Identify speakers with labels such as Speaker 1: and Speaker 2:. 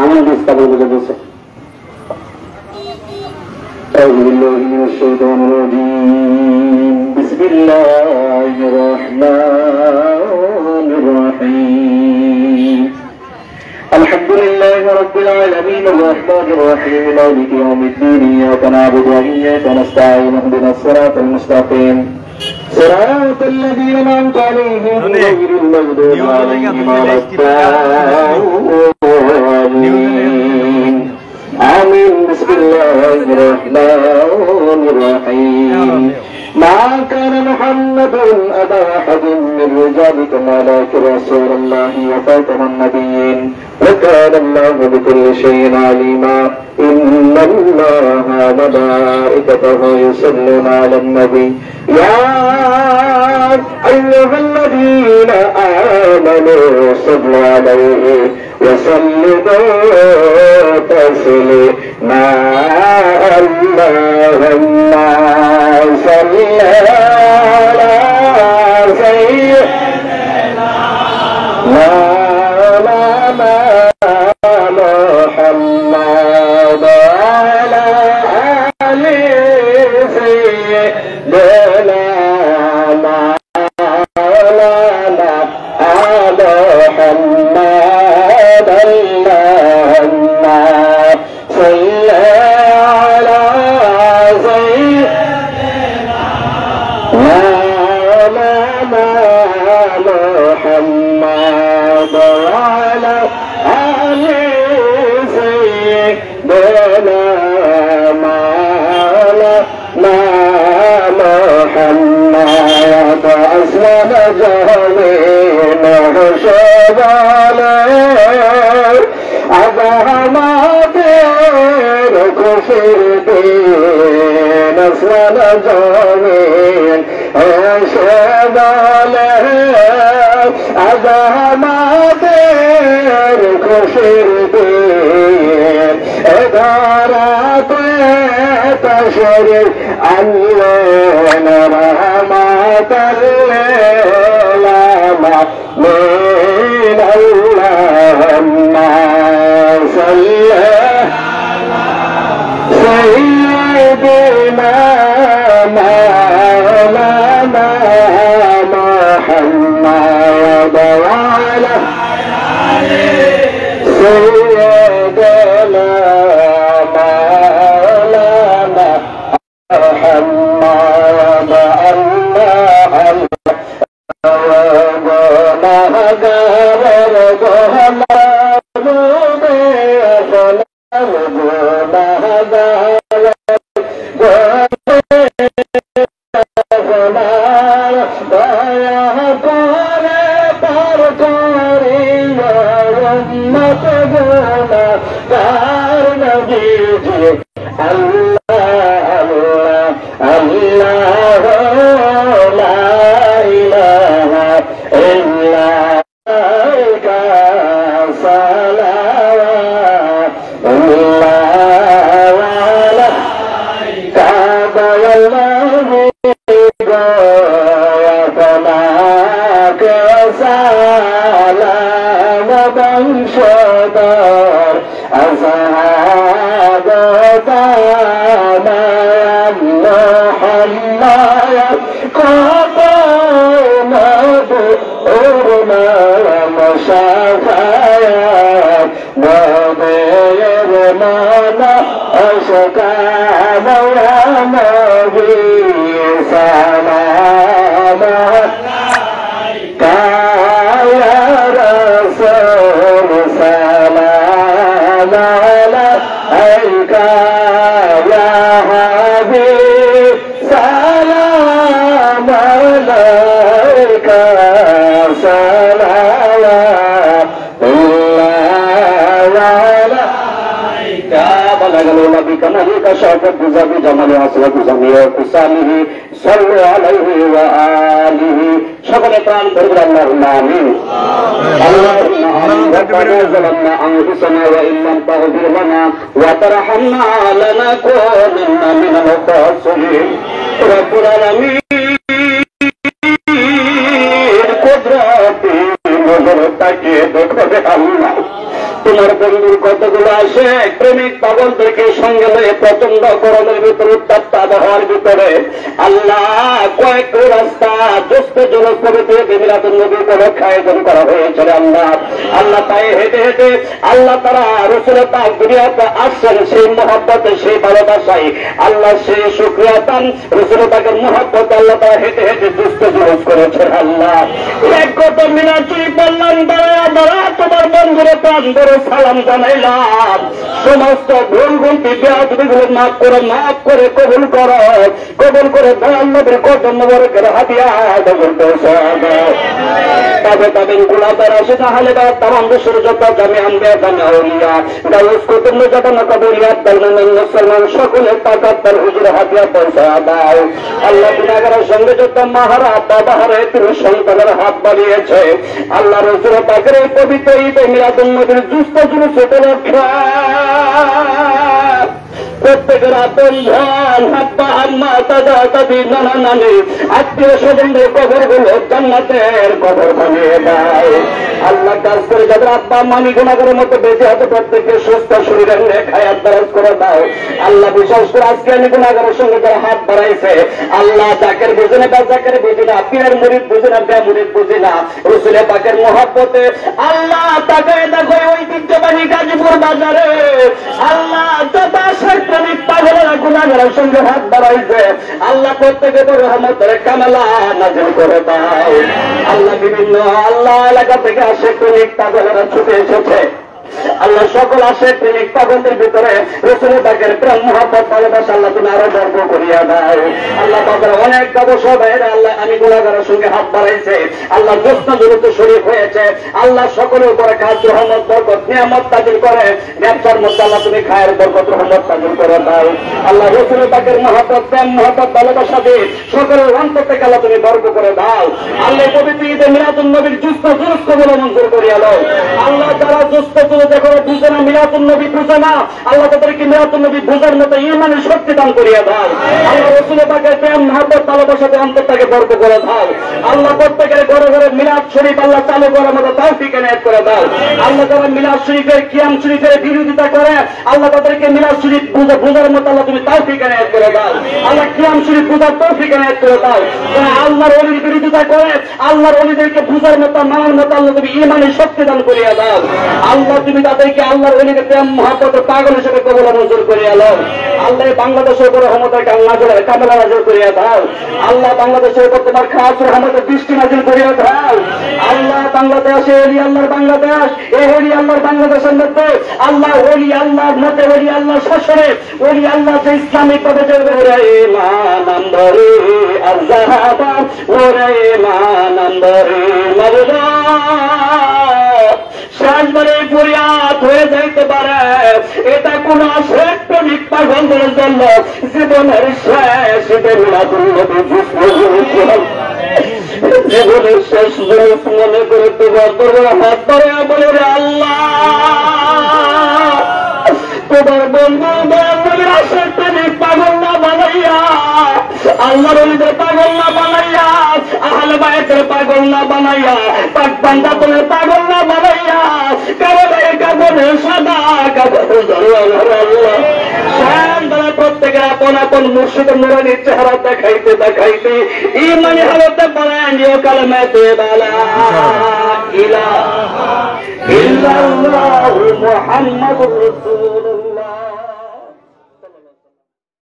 Speaker 1: আমি বিস্তারিত বুঝে দিচ্ছি। أعوذ بالله من الشيطان الرجيم بسم الله الرحمن الرحيم الحمد لله رب العالمين الرحمن الرحيم مالك يوم الدين إياك نعبد وإياك نستعين اهدنا الصراط المستقيم صراط الذين أنعمت عليهم غير المغضوب عليهم ولا الضالين آمين بسم الله الرحمن الرحيم ما كان محمد أبا أحد من رجالكم ولكن رسول الله وخاتم النبيين وكان الله بكل شيء عليما إن الله وملائكته يصلون على النبي يا أيها الذين آمنوا صلوا عليه وسلموا تسليما اللهم صل على سيدنا مولانا محمد وعلى آل سيدنا مولانا محمد اللهم صل على سيدنا مولانا محمد وعلى آل سيدنا مولانا محمد أسلم جميع شباله عظمات الكفر دين أسلم جميع شباله عظمات الكفر دين إدارة تشريف علينا رحمة للعالمين اللهم صل على سيدنا مولانا محمد وعلى سيدنا مولانا محمد সকলে প্রাণ ধরবে আল্লাহুম্মা আমিন আল্লাহুম্মা ظلمنا أنفسنا وإن لم تغفر لنا وترحمنا لنكونن من الخاسرين رب العالمين قدرتي نظرتك দেখবে আল্লাহ
Speaker 2: বন্ধুর কতগুলো আসে প্রেমিক পাগলদেরকে সঙ্গে নিয়ে প্রচন্ড গরমের ভিতরে উত্তপ্ত আবহাওয়ার ভিতরে আল্লাহ কয়েক রাস্তা দুস্থ জনক পবিত্র মিলাদুন নবী উপলক্ষে আয়োজন করা হয়েছে আল্লাহ। আল্লাহ তাই হেঁটে হেঁটে আল্লাহ তারা রসুল পাক দুনিয়াতে আসছেন সেই মহব্বতে সেই ভালোবাসায় আল্লাহ সেই শুকরিয়া পান রসুল পাকের মহব্বতে আল্লাহ তারা হেঁটে হেঁটে দুস্থ জনক করেছেন আল্লাহ। এক কত মিনার চুরি করলাম দাঁড়া দাঁড়া তোমার বন্ধুরে প্রাণ ধরে সালাম জানাইলাম সমস্ত ভুল ভুলটি বেয়াদবিগুলো মাফ করে কবুল করে দয়াল নবীর কদম মোবারকের হাতিয়া কবুল তবে তবে গুলাবের আসে তাহলে বা তামাম দেশের যত জামি আনবে জামি আউলিয়া গাউস কুতুব জাদান কবুলিয়াত দলমান মুসলমান সকলে তাকাত তার হুজুর হাতিয়া পয়সা দাও আল্লাহ গুনাহগারের সঙ্গে যত মাহারা বাবা হারে তিনি সন্তানের হাত বাড়িয়েছে আল্লাহ রাসূল পাকের এই পবিত্র ঈদ মিলাদুন নবীর দুস্থ জুলুস উপলক্ষে প্রত্যেকের আপন জন হাব্বা আম্মা দাদা দাদি নানা নানি আত্মীয় স্বজনদের কবরগুলো জান্নাতের কবর বানিয়ে দেয় আল্লাহ কাজ করে যাদের আব্বা মানি গুনাহগারের মতো বেঁচে আছে প্রত্যেককে সুস্থ শরীরের নেখায়াত দারাজ করে দাও আল্লাহ বিশেষ করে আজকে আমি গুনাহগারের সঙ্গে যারা হাত বাড়াইছে আল্লাহ জাকের বুঝে না জাকের বুঝে না পীরের মুরিদ বুঝে না বে মুরিদ বুঝে না রসুল পাকের মহব্বতে আল্লাহ তাকায় দেখো ঐতিহ্যবাহী গাজীপুর বাজারে আল্লাহ যত প্রেমিক পাগলেরা গুনাহগারের সঙ্গে হাত বাড়াইছে আল্লাহ প্রত্যেকে তো রহমতের কামালা নাযিল করে দাও আল্লাহ বিভিন্ন আল্লাহ এলাকা থেকে আসে প্রেমিক পাগলেরা ছুটে এসেছে আল্লাহ সকল আসে প্রেমিক পাগলদের ভিতরে রসুল পাকের প্রেম মহব্বত ভালোবাসা আল্লাহ তুমি আরো গর্ব করিয়া দাও আল্লাহ পাকের অনেক ব্যবসা বাইরে আল্লাহ আমি গুনাহগারের সঙ্গে হাত বাড়াইছে আল্লাহ দুষ্ট জড়িত শরীর হয়েছে আল্লাহ সকলের উপরে কাজ রহমত বরকত নিয়ামত নাযিল করে ব্যবসার মধ্যে আল্লাহ তুমি খায়ের বরকত রহমত নাযিল করে দাও আল্লাহ রসুল পাকের মহব্বত প্রেম মহব্বত ভালোবাসা দিয়ে সকলের অন্তর থেকে আল্লাহ তুমি গর্ব করে দাও আল্লাহ পবিত্র ঈদে মিলাদুন নবীর দুস্থ জুলুস কবুল মঞ্জুর করিয়া দাও আল্লাহ যারা দুস্থ দেখো বুঝে না মিলাদুন নবী বুঝে না আল্লাহ তাদেরকে মিলাদুন নবী বুঝার মতো ইমানের শক্তি দান করিয়া দাও আল্লাহ রসুল পাকের প্রেম মহব্বত ভালোবাসাতে অন্তরটাকে বর্গ করে দাও আল্লাহ প্রত্যেকের ঘরে ঘরে মিলাদ শরীফ আল্লাহ চালু করার মতো তৌফিক এনায়েত করে দাও আল্লাহ যারা মিলাদ শরীফের কিয়াম শরীফের বিরোধিতা করে আল্লাহ তাদেরকে মিলাদ শরীফ বুঝার মতো আল্লাহ তুমি তৌফিক এনায়েত করে দাও আল্লাহ কিয়াম শরীফ বুঝার তৌফিক এনায়েত করে দাও যারা আল্লাহর ওলির বিরোধিতা করে আল্লাহর ওলিদেরকে বুঝার মতো মানার মতো আল্লাহ তুমি ইমানের শক্তি দান করিয়া দাও আল্লাহ তুমি তাদেরকে আল্লাহর ওলিকে প্রেম মহব্বতের পাগল হিসেবে কবুল মঞ্জুর করিয়া দাও আল্লাহ বাংলাদেশের উপর রহমতের কামলা নাযিল করিয়া দাও আল্লাহ বাংলাদেশের উপর তোমার খাস রহমতের দৃষ্টি নাযিল করিয়া দাও আল্লাহ বাংলাদেশ ওলি আল্লাহর বাংলাদেশ এই ওলি আল্লাহর বাংলাদেশের মধ্যে আল্লাহ ওলি আল্লাহর মতে ওলি আল্লাহ শাসনে ওলি আল্লাহ যে ইসলামিক পথে চলবে ওরে ইমানন্দরে আল্লাহবা ওরে ইমানন্দরে মাওলা শেষবারে ফরিয়াদ হয়ে যাইতে পারে এটা কোন শেষ প্রেমিক পাগলদের জন্য জীবনের শেষ জীবনের শেষ জিনিস মনে করে তোমার হাত ধরে বলে আল্লাহ তোমার বন্ধু দয়ালের আশের প্রেমিক পাগল না বানাইয়া আল্লাহর ওলিদের পাগল না বানাইয়া আহলে বায়তের পাগল না বানাইয়া পাক বান্দাদের পাগল না বানাইয়া কাগজে সাদা কাগজে আল্লাহ শান্তরা প্রত্যেকের আপন আপন মুর্শিদের নুরানির চেহারা দেখাইতে দেখাইতে ইমানি হালতে বলেন কালেমাতে লা ইলাহা ইল্লাল্লাহু মুহাম্মাদুর রাসূলুল্লাহ।